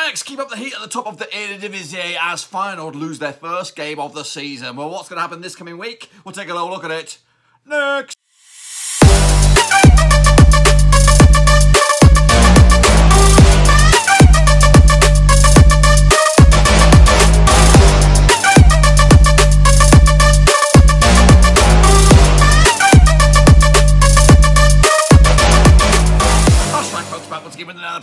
Ajax keep up the heat at the top of the Eredivisie as Feyenoord lose their first game of the season. Well, what's going to happen this coming week? We'll take a little look at it next.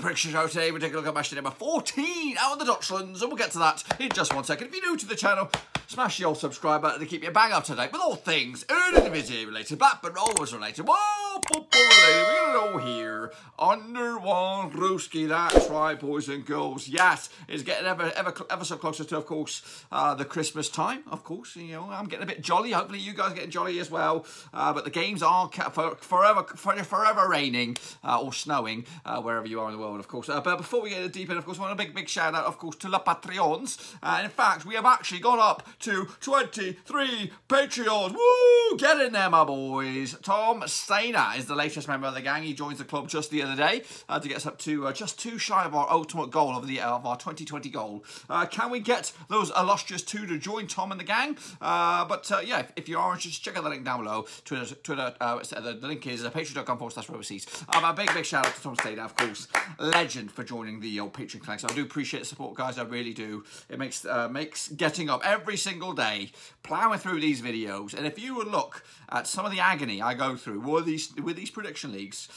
Prediction show today. We'll take a look at match number 14 out of the Dutchlands, and we'll get to that in just 1 second. If you're new to the channel, smash the old subscribe button to keep you bang up to date with all things Eredivisie related, Blackburn Rovers related, whoa, football related. We're going to go here under one Ruski. That's right, boys and girls. Yes, it's getting ever so closer to, of course, the Christmas time. Of course, you know, I'm getting a bit jolly. Hopefully, you guys are getting jolly as well. But the games are forever raining or snowing wherever you are in the world, of course. But before we get deep in, of course, I want a big shout out, of course, to La Patreons. In fact, we have actually gone up to 23 Patreons. Woo! Get in there, my boys. Tom Stainer is the latest member of the gang. He joins the club just the other day to get us up to just too shy of our ultimate goal of our 2020 goal. Can we get those illustrious two to join Tom and the gang? Yeah, if you are interested, check out the link down below. Twitter the link is patreon.com/Roverseas. A big shout out to Tom Stainer, of course. Legend for joining the old Patreon clan. So I do appreciate the support, guys. I really do. It makes getting up every single day, plowing through these videos. And if you would look at some of the agony I go through with these prediction leagues,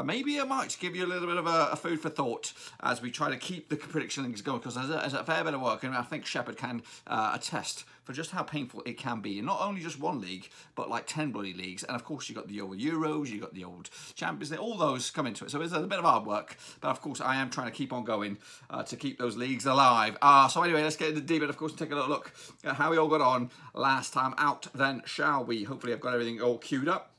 maybe I might give you a little bit of a food for thought as we try to keep the prediction leagues going, because there's a fair bit of work, and I think Shepherd can attest for just how painful it can be. And not only just one league, but like 10 bloody leagues. And of course, you've got the old Euros, you've got the old Champions League, all those come into it. So it's a bit of hard work. But of course, I am trying to keep on going to keep those leagues alive. So anyway, let's get into deep and of course, take a little look at how we all got on last time out then, shall we? Hopefully, I've got everything all queued up.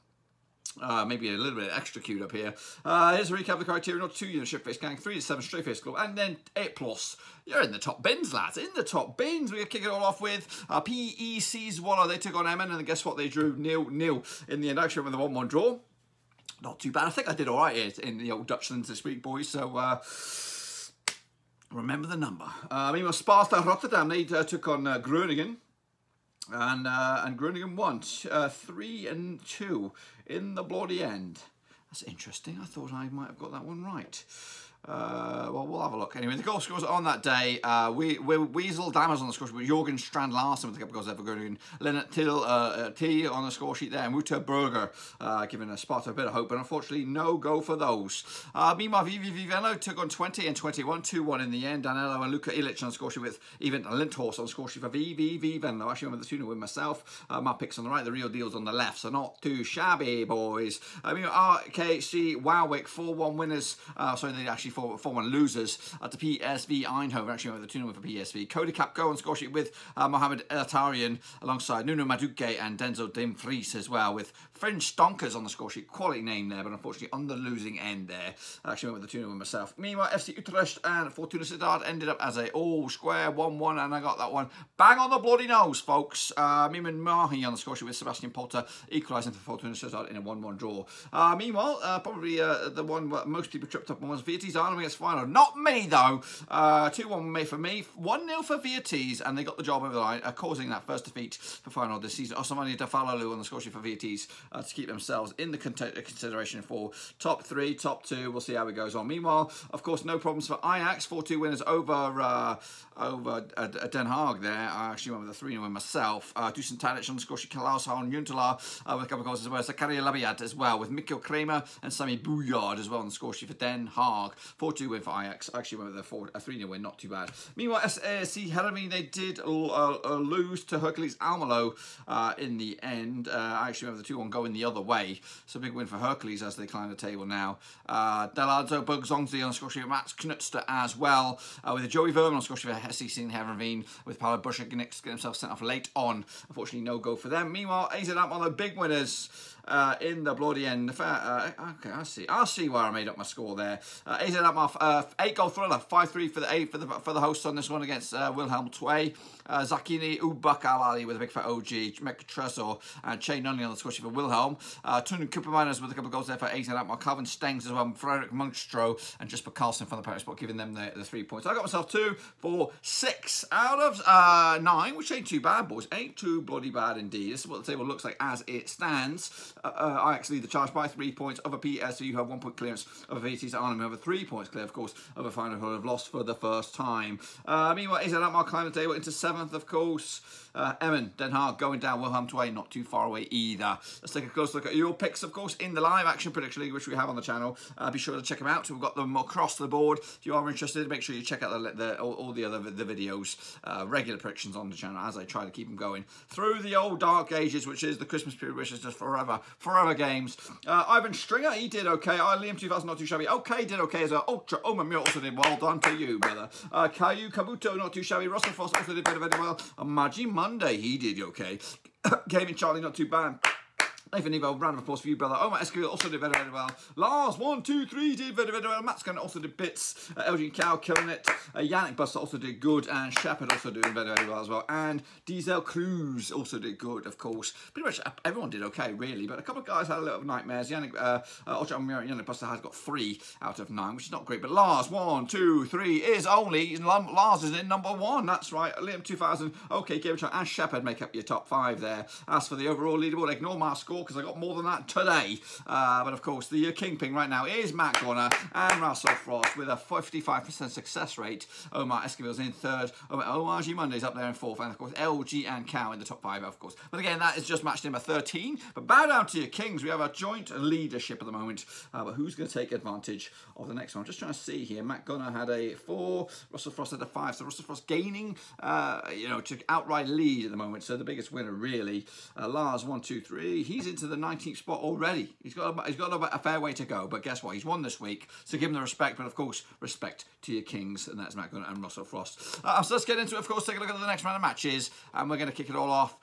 Maybe a little bit extra queued up here. Here's a recap of the criteria. Not 2 unit ship-faced gang, 3 to 7 straight-faced club, and then 8+. You're in the top bins, lads. In the top bins. We're kicking it all off with PEC Zwolle. They took on Emmen, and guess what? They drew 0-0 in the end. Actually, with a 1-1 draw. Not too bad. I think I did all right here in the old Dutchlands this week, boys. So remember the number. Meanwhile, Sparta Rotterdam, they took on Groningen. And Groningen won 3-2 in the bloody end. That's interesting. I thought I might have got that one right. Well, we'll have a look. Anyway, the goal scorers on that day, Weasel Dammers on the score sheet, with Jorgen Strand Larsen with a couple of goals there for Groningen, Lennart T on the score sheet there, and Mutter Berger giving Sparta a bit of hope, but unfortunately no go for those. Meanwhile, VVV-Venlo took on Twente and 21, 2-1 in the end. Danilo and Luka Ilic on the score sheet, with even Lindhorst on the score sheet for VVV-Venlo. Actually, I'm with the 2-0 win myself. My picks on the right, the real deal's on the left, so not too shabby, boys. Meanwhile, RKC Waalwijk 4-1 winners. Sorry, they actually 4-1 losers to PSV Eindhoven, actually with the 2-0 for PSV. Cody Capco on score sheet with Mohamed Eltarian alongside Nuno Madueke and Denzel Dumfries as well, with French Stonkers on the score sheet. Quality name there, but unfortunately on the losing end there. Actually went with the 2-0 myself. Meanwhile, FC Utrecht and Fortuna Sittard ended up as a all-square 1-1, and I got that one bang on the bloody nose, folks. Miman Mahi on the score sheet with Sebastian Polter equalising for Fortuna Sittard in a 1-1 draw. Meanwhile, probably the one that most people tripped up on was Vitesse against Feyenoord. Not me, though. 2-1 for me. 1-0 for Vitesse, and they got the job over the line, causing that first defeat for Feyenoord this season. Osmani Defalalu on the score sheet for Vitesse to keep themselves in the consideration for top 3, top 2. We'll see how it goes on. Meanwhile, of course, no problems for Ajax. 4-2 winners over Den Haag there. I actually went with a 3-0 win myself. Dusan Tadic on the score sheet. Klaus Haan Juntelaar with a couple of goals as well. Zakaria Labiad as well, with Mikkel Kramer and Sami Bouillard as well on the score sheet for Den Haag. 4-2 win for Ajax. I actually went with a 3-0 win, not too bad. Meanwhile, SAC Heerenveen, they did lose to Heracles Almelo in the end. I actually went with the 2-1 going the other way. So big win for Heracles as they climb the table now. Deladzo Bergzongzi on the score sheet with Mats Knutster as well, with Joey Verman on the score sheet for SEC and Heerenveen, with Paolo Bushek getting himself sent off late on. Unfortunately, no go for them. Meanwhile, AZ Amp on the big winners. in the bloody end. Okay, I see where I made up my score there. AZ Alkmaar 8-goal thriller, 5-3 for the hosts on this one against Willem II. Zakini Ubak-Alali with a big fat OG, Mek Tresor and Che Nunley on the score sheet for Wilhelm. Tunu Cooperminers with a couple of goals there for AZ Alkmaar. Calvin Stengs as well, Frederick Munkstro and Jesper Carlson from the Paris Sport, giving them the 3 points. I got myself 2 for 6 out of 9, which ain't too bad, boys. Ain't too bloody bad indeed. This is what the table looks like as it stands. Ajax lead the charge by 3 points over PSV, who have 1 point clearance over Vitesse Arnhem, who have 3 points clear, of course, over Feyenoord, who have lost for the first time. Meanwhile, AZ Alkmaar climb the table into 7th, of course. Emmen, Den Haag going down, Willem II not too far away either. Let's take a close look at your picks, of course, in the live action prediction league, which we have on the channel. Be sure to check them out. We've got them across the board. If you are interested, make sure you check out all the other videos, regular predictions on the channel, as I try to keep them going through the old dark ages, which is the Christmas period, which is just forever games. Ivan Stringer, he did okay. Liam 2000, not too shabby. Okay, did okay as well. Ultra Omer Muir also did well done to you, brother. Caillou Kabuto, not too shabby. Russell Frost also did very well. Maji Monday, he did okay. Gaming Charlie, not too bad. Nathan Evo, round of applause for you, brother. Omar Esquivel also did very, very well. Lars, 1, 2, 3 did very, very well. Matt's going also did bits. LG Cow killing it. Yannick Buster also did good. And Shepard also doing very, very well as well. And Diesel Cruz also did good, of course. Pretty much everyone did okay, really. But a couple of guys had a little nightmares. Yannick Buster has got 3 out of 9, which is not great. But Lars, 1, 2, 3 is only. Lars is in number 1. That's right. Liam 2000. Okay, give it a try. And Shepard make up your top 5 there. As for the overall leaderboard, ignore my score, because I got more than that today. But of course, the kingpin right now is Matt Gunner and Russell Frost with a 55% success rate. Omar Esquivel's in 3rd. Omar G Monday's up there in 4th. And of course, LG and Cow in the top 5, of course. But again, that is just match number 13. But bow down to your kings. We have a joint leadership at the moment. But who's going to take advantage of the next one? I'm just trying to see here. Matt Gunner had a 4. Russell Frost had a 5. So Russell Frost gaining, to outright lead at the moment. So the biggest winner, really. Lars, 1, 2, 3. He's into the 19th spot already. He's got a fair way to go, but guess what? He's won this week, so give him the respect. But of course, respect to your kings, and that's Matt Gunner and Russell Frost. So let's get into it. Of course, take a look at the next round of matches, and we're going to kick it all off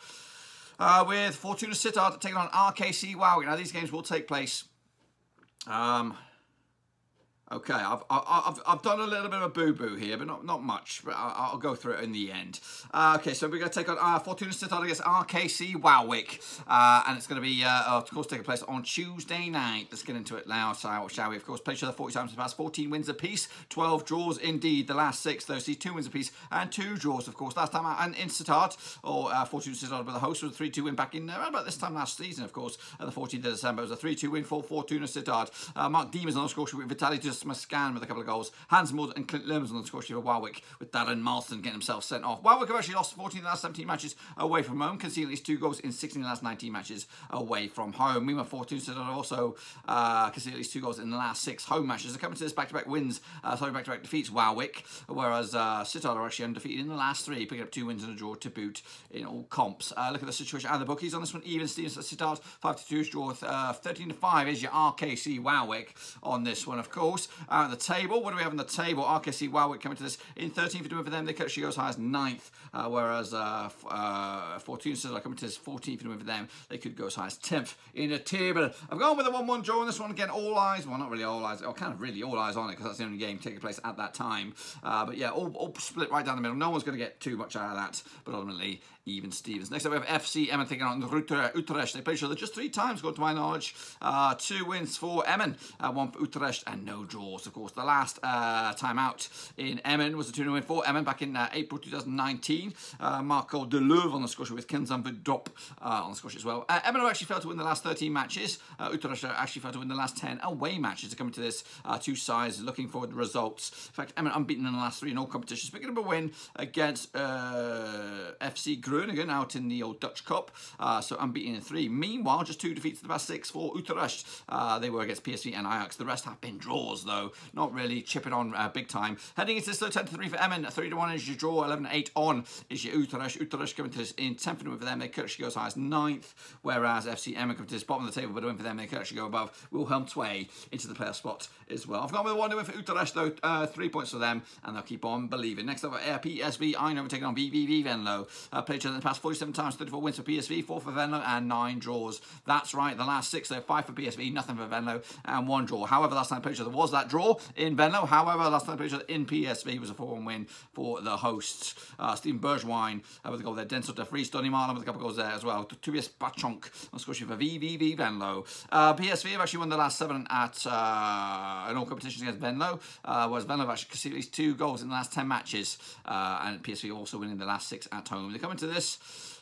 with Fortuna Sittard taking on RKC Waalwijk. Now these games will take place. Okay, I've done a little bit of a boo-boo here, but not much. But I'll go through it in the end. Okay, so we're going to take on Fortuna Sittard against RKC Waalwijk. And it's going to be, of course, taking place on Tuesday night. Let's get into it now, shall we? Of course, played each other 40 times in the past, 14 wins apiece, 12 draws indeed. The last 6, though, see 2 wins apiece and 2 draws, of course. Last time out in Sittard, or Fortuna Sittard were the host, was a 3-2 win back in around about this time last season, of course. The 14th of December, it was a 3-2 win for Fortuna Sittard. Mark Diemers on the score sheet with Vitaly Mascan with a couple of goals. Hans Mudd and Clint Limms on the score sheet for Waalwijk, with Darren Marston getting himself sent off. Waalwijk have actually lost 14 of the last 17 matches away from home, conceding at least 2 goals in 16 of the last 19 matches away from home. Meanwhile, Fortuna Sittard also conceded at least 2 goals in the last 6 home matches. They're coming to this back-to-back wins, back-to-back defeats, Waalwijk, whereas Sittard are actually undefeated in the last 3, picking up 2 wins and a draw to boot in all comps. Look at the situation and the bookies on this one. Even Stevens at Sittard, 5-2 draw, 13-5 is your RKC Waalwijk on this one, of course. The table, what do we have on the table? RKC Waalwijk coming to this in 13th for them. They could actually go as high as 9th, whereas Fortuna Sittard coming to this 14th for them. They could go as high as 10th in the table. I've gone with a 1-1 draw on this one. Again, all eyes, well, not really all eyes, or kind of really all eyes on it, because that's the only game taking place at that time. But yeah, all split right down the middle. No one's going to get too much out of that, but ultimately, even Stevens. Next up, we have FC Emmen taking on Utrecht. They played each other just 3 times, according to my knowledge. 2 wins for Emmen, 1 for Utrecht, and no draws, of course. The last time out in Emmen was a 2-0 win for Emmen back in April 2019. Marco de Leuve on the score sheet with Kenzan Verdop on the score sheet as well. Emmen have actually failed to win the last 13 matches. Utrecht actually failed to win the last 10 away matches. They're coming to this 2 sides looking for the results. In fact, Emmen unbeaten in the last 3 in all competitions, picking up a win against FC Groningen out in the old Dutch Cup. So unbeaten in 3. Meanwhile, just 2 defeats in the past 6 for Utrecht. They were against PSV and Ajax. The rest have been draws. though. Not really chipping on big time. Heading into this, 10-3 for Emmen. 3-1 is your draw. 11-8 on is your Utrecht. Utrecht coming to this in 10th win for them. They could actually go as high as 9th, whereas FC Emmen coming to this bottom of the table, but a win for them. They could actually go above Willem II into the playoff spot as well. I've gone with a 1-win for Utrecht, though. 3 points for them, and they'll keep on believing. Next up, PSV Eindhoven taking on VVV-Venlo. Played each other in the past 47 times, 34 wins for PSV, 4 for Venlo, and 9 draws. That's right, the last 6, so 5 for PSV, nothing for Venlo, and 1 draw. However, last time they played each other was that draw in Venlo. However, last time they played each other in PSV was a 4-1 win for the hosts. Steven Bergwijn with a goal there. Denzel de Vries, Donny Marlon with a couple of goals there as well. Tobias Bachonk on score sheet for VVV-Venlo. PSV have actually won the last 7 at in all competitions against Venlo, whereas Venlo have actually conceded at least 2 goals in the last 10 matches, and PSV also winning the last 6 at home. They come into this,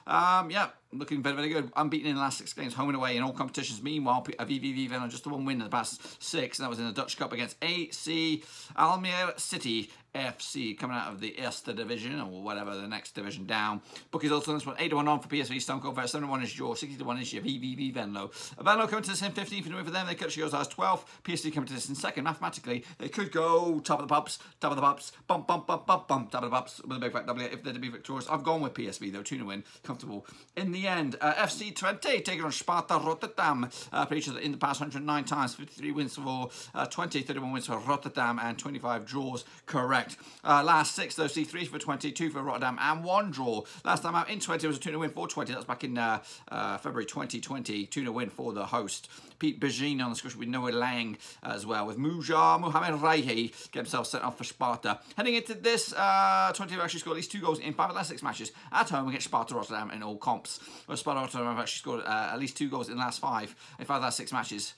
yeah, looking very, very good. Unbeaten in the last 6 games, home and away in all competitions. Meanwhile, VVV-Venlo just the 1 win in the past 6, and that was in the Dutch Cup against AC Almelo City FC, coming out of the Eerste Division, or whatever, the next division down. Bookies also on this one, 8-1 on for PSV, Stone Cold Fair, 7-1 is your, 60-1 is your VVV-Venlo. Venlo coming to this in 15th win for them. They could actually go as high as 12th. PSV coming to this in 2nd. Mathematically, they could go top of the pubs, bump, top of the pubs with a big fat W if they're to be victorious. I've gone with PSV though, 2-0 win, comfortable. In the end, FC Twente taking on Sparta Rotterdam. Played each other in the past 109 times, 53 wins for Twente, 31 wins for Rotterdam, and 25 draws. Correct. Last 6 though, see 3 for 20, 2 for Rotterdam, and 1 draw. Last time out in 20 was a 2-0 win for 20. That was back in February 2020. 2-0 win for the host. Pete Bejin on the score with Noah Lang as well, with Muja Mohamed Raihi get himself sent off for Sparta. Heading into this, 20 have actually scored at least 2 goals in 5 of the last 6 matches at home against Sparta Rotterdam in all comps. Where Sparta Rotterdam have actually scored at least 2 goals in the last 5 in 5 of the last 6 matches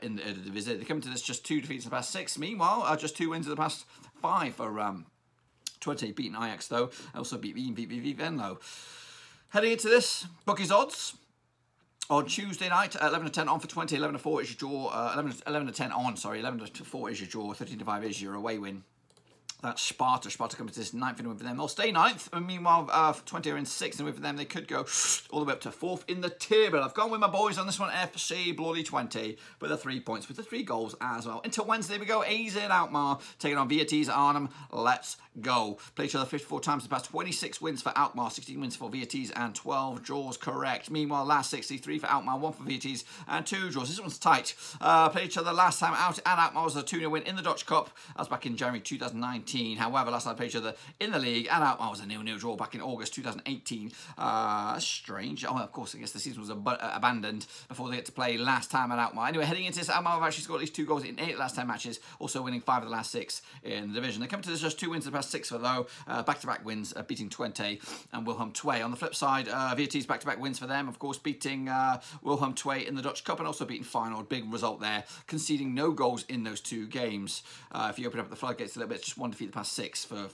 in the Eredivisie. They come to this just 2 defeats in the past 6. Meanwhile, just 2 wins in the past 5 for Twente, beating Ajax though. Also beat VVV-Venlo. Heading into this, bookies odds. On Tuesday night, 11-10 on for 20, 11-4 is your draw, 11-10 on, sorry, 11-4 is your draw, 13-5 is your away win. That's Sparta. Sparta coming to this 9th win for them. They'll stay 9th. And meanwhile, 20 are in 6th win for them. They could go all the way up to 4th in the table. I've gone with my boys on this one. FC Bloody 20 with the 3 points, with the 3 goals as well. Until Wednesday we go. AZ Alkmaar taking on Vitesse Arnhem. Let's go. Played each other 54 times in the past. 26 wins for Alkmaar, 16 wins for Vitesse, and 12 draws. Correct. Meanwhile, last 63 for Alkmaar, 1 for Vitesse, and 2 draws. This one's tight. Played each other last time out, and Alkmaar was a 2-0 win in the Dutch Cup. That was back in January 2019. However, last time they played each other in the league, and Alkmaar was a 0-0 draw back in August 2018. Strange. Oh, of course, I guess the season was abandoned before they get to play last time at Alkmaar. Anyway, heading into this, Alkmaar have actually scored at least 2 goals in 8 of the last 10 matches, also winning 5 of the last 6 in the division. They come to this just 2 wins in the past 6 for though, back-to-back wins, beating Twente and Willem II. On the flip side, Vitesse back-to-back wins for them, of course, beating Willem II in the Dutch Cup and also beating Feyenoord. Big result there, conceding no goals in those 2 games. If you open up the floodgates a little bit, it's just 1 defeat the past 6 for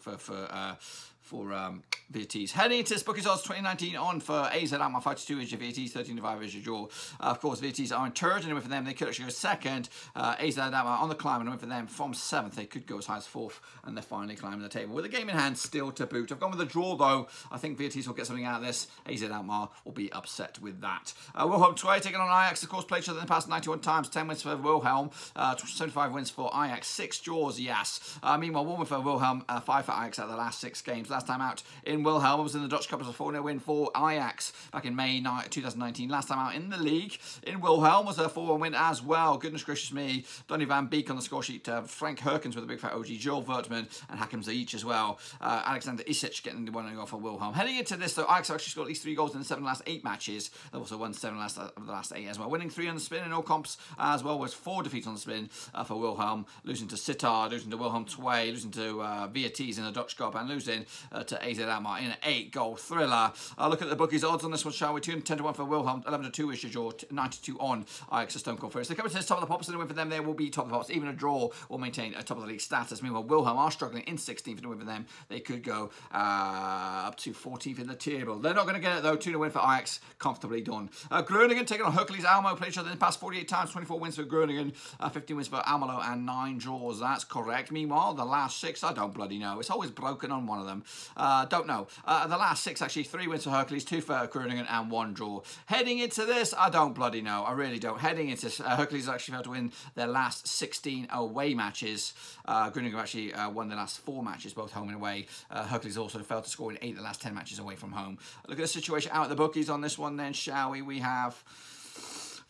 Vitesse. Heading into this bookies odds 2019 on for AZ Alkmaar 5-2 is your Vitesse, 13-5 is your draw. Of course, Vitesse are in 3rd and a win for them. They could actually go 2nd. AZ Alkmaar on the climb and a win for them from 7th. They could go as high as 4th, and they're finally climbing the table with a game in hand still to boot. I've gone with a draw though. I think Vitesse will get something out of this. AZ Alkmaar will be upset with that. Willem II taking on Ajax. Of course, played each other in the past 91 times. 10 wins for Wilhelm, 75 wins for Ajax, 6 draws. Yes. Meanwhile, 1 win for Wilhelm, 5 for Ajax out of the last 6 games. Last time out in Wilhelm was in the Dutch Cup as a 4-0 win for Ajax back in May 2019. Last time out in the league in Wilhelm was a 4-1 win as well. Goodness gracious me. Donny van Beek on the score sheet. Frank Herkens with a big fat OG. Joel Vertman and Hakim Ziyech as well. Alexander Isic getting the 1-0 goal for Wilhelm. Heading into this though, Ajax actually scored at least 3 goals in the 7 of the last 8 matches. They've also won 7 of the last 8 as well. Winning 3 on the spin in all comps as well, was 4 defeats on the spin for Wilhelm. Losing to Sittard, losing to Willem II, losing to Vitesse in the Dutch Cup, and losing to AZ Alkmaar in an 8-goal thriller. Look at the bookies odds on this one, shall we? 10-1 for Wilhelm, 11-2 is your draw, 92 on Ajax Stone Cold First. They come to this top of the pops and a win for them. They will be top of the pops. Even a draw will maintain a top of the league status. Meanwhile, Wilhelm are struggling in 16th and a win for them. They could go up to 14th in the table. They're not going to get it though. 2-0 win for Ajax, comfortably done. Groningen taking on Heracles Almelo. Played each other in the past 48 times. 24 wins for Groningen, 15 wins for Almelo, and 9 draws. That's correct. Meanwhile, the last 6, I don't bloody know. It's always broken on one of them. Don't know. The last 6, actually, 3 wins for Heracles, 2 for Groningen, and 1 draw. Heading into this, I don't bloody know. I really don't. Heading into this, Heracles actually failed to win their last 16 away matches. Groningen have actually won their last 4 matches, both home and away. Heracles also failed to score in 8 of the last 10 matches away from home. Look at the situation out at the bookies on this one then, shall we? We have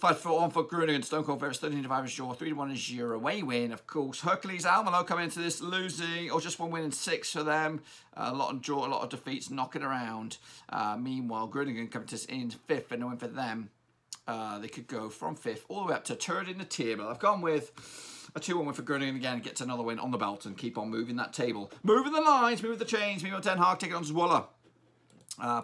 5-4 for Groningen, Stone Cold Ferris, 13-5 is your 3-1 is your away win, of course. Heracles, Almelo coming into this losing, or just 1 win and 6 for them. A lot of draw, a lot of defeats, knocking around. Meanwhile, Groningen coming to this in 5th and a win for them. They could go from 5th all the way up to 3rd in the table. I've gone with a 2-1 win for Groningen again, gets another win on the belt and keep on moving that table. Moving the lines, moving the chains, moving on Den Haag, taking on Zwolle.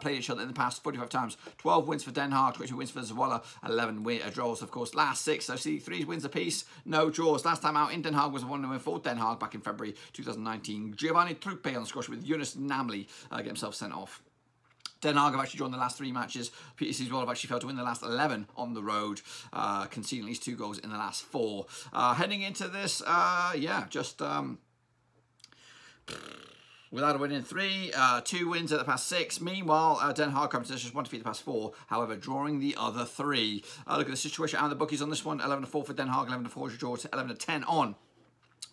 Played each other in the past 45 times. 12 wins for Den Haag, 22 wins for Zwolle, 11 draws, of course. Last 6, so see 3 wins apiece, no draws. Last time out in Den Haag was a 1-win win for Den Haag back in February 2019. Giovanni Truppe on the score with Yunus Namli get himself sent off. Den Haag have actually drawn the last 3 matches. PEC Zwolle have actually failed to win the last 11 on the road, conceding at least 2 goals in the last 4. Heading into this, yeah, just without a win in 3, 2 wins at the past 6. Meanwhile, Den Haag comes to just 1 defeat the past 4, however, drawing the other 3. Look at the situation out of the bookies on this one. 11-4 for Den Haag, 11-4 is your draw, 11-10 on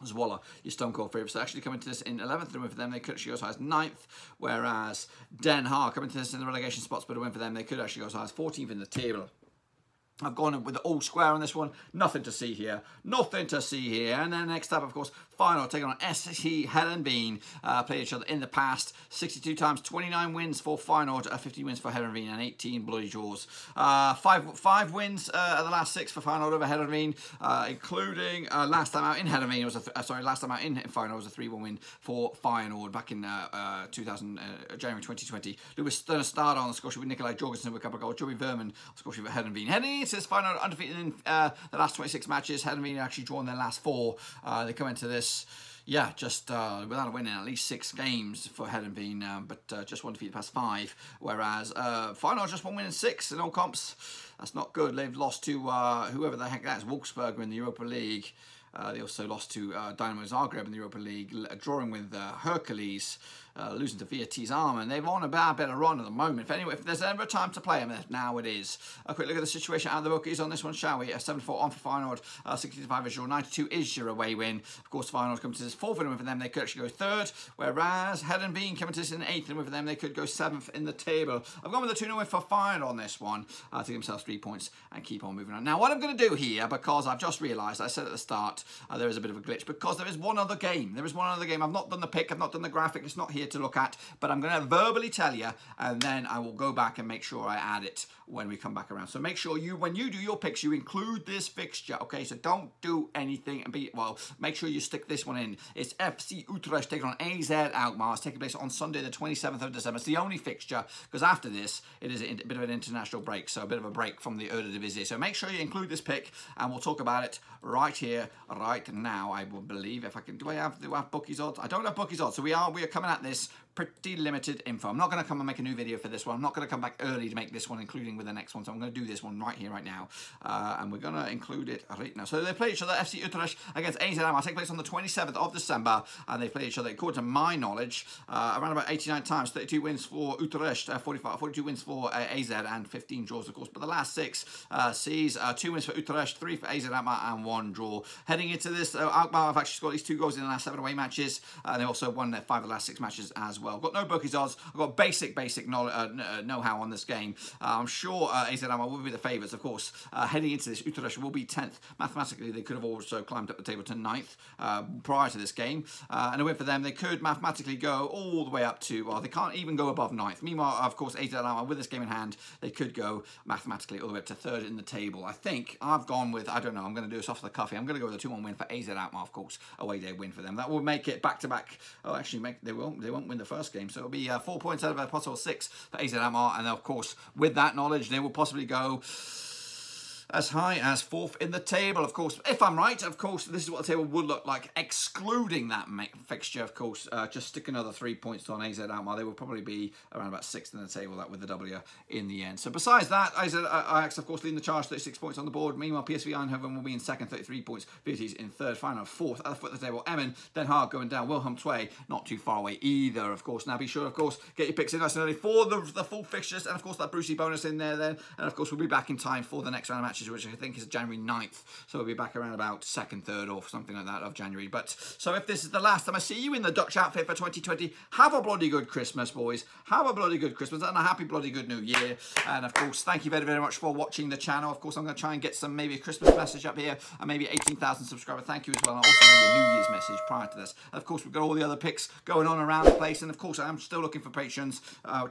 Zwolle, your Stone Cold favourites. So actually coming to this in 11th, and win for them, they could actually go as high as 9th, whereas Den Haag coming to this in the relegation spots, but a win for them, they could actually go as high as 14th in the table. I've gone with the all square on this one. Nothing to see here. Nothing to see here. And then next up, of course, Feyenoord taking on SC Heerenveen. Played each other in the past 62 times. 29 wins for Feyenoord, 15 wins for Heerenveen, and 18 bloody draws. 5 wins at the last 6 for Feyenoord over Heerenveen, including last time out in Heerenveen. It was last time out in Feyenoord was a 3-1 win for Feyenoord back in January 2020. Lewis Sternstad on the score sheet with Nikolai Jorgensen with a couple of goals. Joey Verman on the score sheet for Heerenveen. Heading into this, Feyenoord undefeated in the last 26 matches. Heerenveen actually drawn their last 4. They come into this, yeah, just without a win in at least 6 games for Heerenveen, but just 1 defeat the past 5. Whereas Feyenoord just 1 win in 6 in all comps. That's not good. They've lost to whoever the heck that is, Wolfsburg in the Europa League. They also lost to Dynamo Zagreb in the Europa League, drawing with Heracles, losing to Vitesse, and they've on a better run at the moment. If there's ever a time to play them, now it is. A quick look at the situation out of the bookies on this one, shall we? 7-4 on for Feyenoord, 65 is your, 92 is your away win. Of course, Feyenoord come to this 4th win for them, they could actually go 3rd, whereas Heerenveen coming to this in 8th win for them, they could go 7th in the table. I've gone with the 2-0 win for Feyenoord on this one, to give themselves 3 points and keep on moving on. Now, what I'm going to do here, because I've just realised, I said at the start, there is a bit of a glitch, because there is one other game. There is one other game. I've not done the pick, I've not done the graphic, it's not here to look at, but I'm going to verbally tell you, and then I will go back and make sure I add it when we come back around. So make sure when you do your picks, you include this fixture, okay? So don't do anything and make sure you stick this one in. It's FC Utrecht taking on AZ Alkmaar. It's taking place on Sunday, the 27th of December. It's the only fixture, because after this, it is a bit of an international break, so a bit of a break from the Eredivisie. So make sure you include this pick, and we'll talk about it right here, right now, I will believe. If I can, do I have bookies odds? I don't have bookies odds, so we are coming at this pretty limited info. I'm not going to come and make a new video for this one. I'm not going to come back early to make this one, including with the next one. So I'm going to do this one right here, right now. And we're going to include it right now. So they play each other, FC Utrecht against AZ Alkmaar. Take place on the 27th of December. And they play each other, according to my knowledge, around about 89 times. 32 wins for Utrecht, 42 wins for AZ, and 15 draws, of course. But the last 6 sees 2 wins for Utrecht, 3 for AZ Alkmaar, and 1 draw. Heading into this, Alkmaar have actually scored at least 2 goals in the last 7 away matches. And they also won their 5 of the last 6 matches as well. I've got no bookies odds. I've got basic know-how on this game. I'm sure AZ Alkmaar will be the favourites, of course. Heading into this, Utrecht will be 10th. Mathematically, they could have also climbed up the table to 9th prior to this game. And a win for them, they could mathematically go all the way up to, well, they can't even go above 9th. Meanwhile, of course, AZ Alkmaar, with this game in hand, they could go mathematically all the way up to 3rd in the table. I think I've gone with, I don't know, I'm going to do this off the cuff here. I'm going to go with a 2-1 win for AZ Alkmaar, of course. Away day win for them. That will make it back-to-back. Oh, actually, they won't win the first game. So it'll be 4 points out of a possible 6 for AZ Alkmaar. And of course, with that knowledge, they will possibly go as high as 4th in the table, of course. If I'm right, of course, this is what the table would look like, excluding that fixture, of course. Just stick another 3 points on AZ Alkmaar. They will probably be around about 6th in the table, that with the W in the end. So besides that, AZ Ajax, of course, leading the charge, 36 points on the board. Meanwhile, PSV Eindhoven will be in 2nd, 33 points. Vitesse in 3rd, Feyenoord 4th. At the foot of the table, Emmen, Den Haag going down. Willem II not too far away either, of course. Now be sure, of course, get your picks in nice and early for the full fixtures, and of course that Brucey bonus in there then. And of course we'll be back in time for the next round of matches, which I think is January 9th. So we'll be back around about 2nd, 3rd or something like that of January. But so if this is the last time I see you in the Dutch outfit for 2020, have a bloody good Christmas, boys. Have a bloody good Christmas and a happy bloody good New Year. And of course, thank you very, very much for watching the channel. Of course, I'm going to try and get some maybe a Christmas message up here and maybe 18,000 subscribers. Thank you as well. And also maybe a New Year's message prior to this. And of course, we've got all the other picks going on around the place. And of course, I'm still looking for patrons.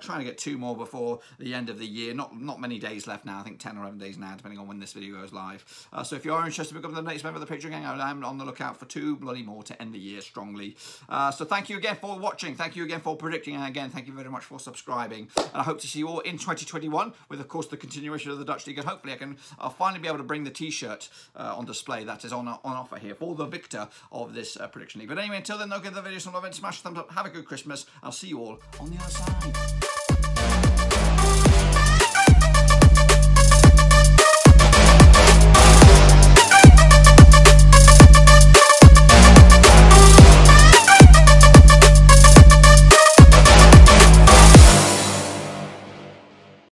Trying to get 2 more before the end of the year. Not many days left now. I think 10 or 11 days now, depending on when this video goes live. So if you are interested in becoming the next member of the Patreon gang, I'm on the lookout for 2 bloody more to end the year strongly. So thank you again for watching. Thank you again for predicting. And again, thank you very much for subscribing. And I hope to see you all in 2021 with, of course, the continuation of the Dutch League. And hopefully I'll finally be able to bring the t-shirt on display that is on offer here for the victor of this prediction league. But anyway, until then, don't give the video some love and smash the thumbs up. Have a good Christmas. I'll see you all on the other side.